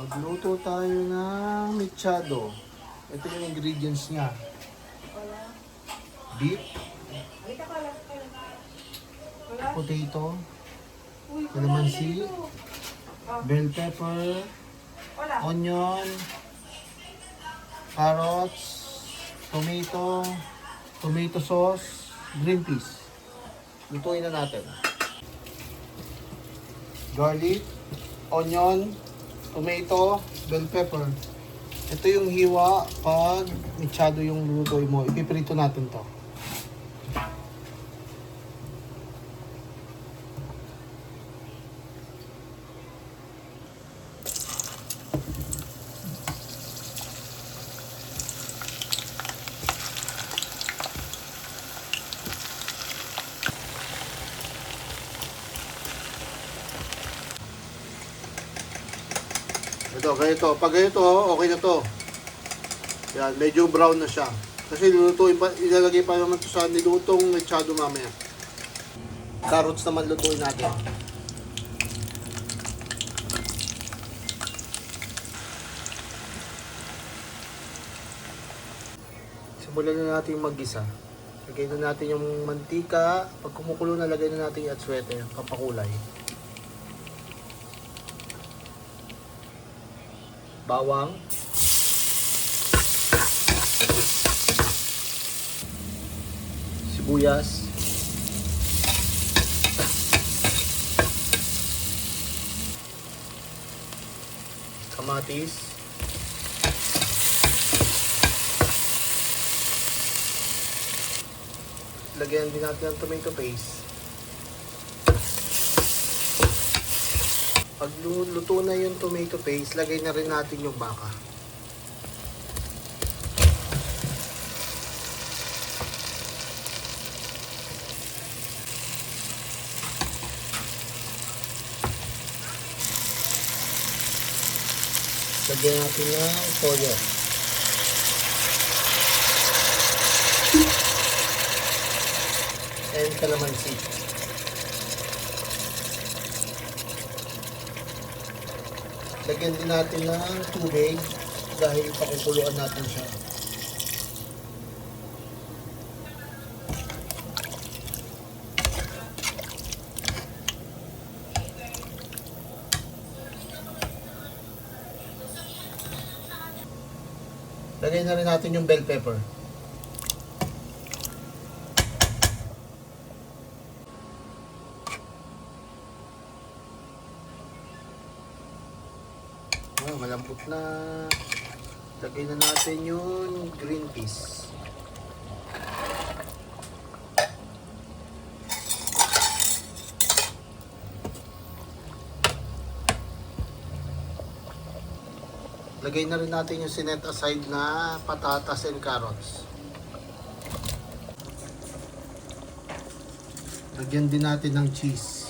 Magluto tayo ng mechado. Ito yung ingredients niya. Beef, potato, calamansi, bell pepper, onion, carrots, tomato sauce, green peas. Lutuin na natin. Garlic, onion, tomato, bell pepper. Ito yung hiwa pag mechado yung lutuin mo. Ipiprito natin to. Ito, ganito. Pag ganito, okay na to. Yan, medyo brown na siya. Kasi lulutuin pa, ilalagay pa naman to sa nilutong mechado mamaya. Carrots naman lutuin natin. Simulan na natin mag-gisa. Lagay na natin yung mantika. Pag kumukulo na, lagay na natin yung atswete, pampakulay. Bawang, sibuyas, kamatis, lagyan din natin ng tomato paste. Pag luto na yung tomato paste, lagay na rin natin yung baka. Lagyan natin ng toyo. And calamansi. Lagyan din natin ng tubig dahil pakukuluan natin siya. Lagyan na rin natin yung bell pepper. Malambot na. Lagay na natin yung green peas. Lagay na rin natin yung sinet aside na patatas and carrots. Lagyan din natin ng cheese.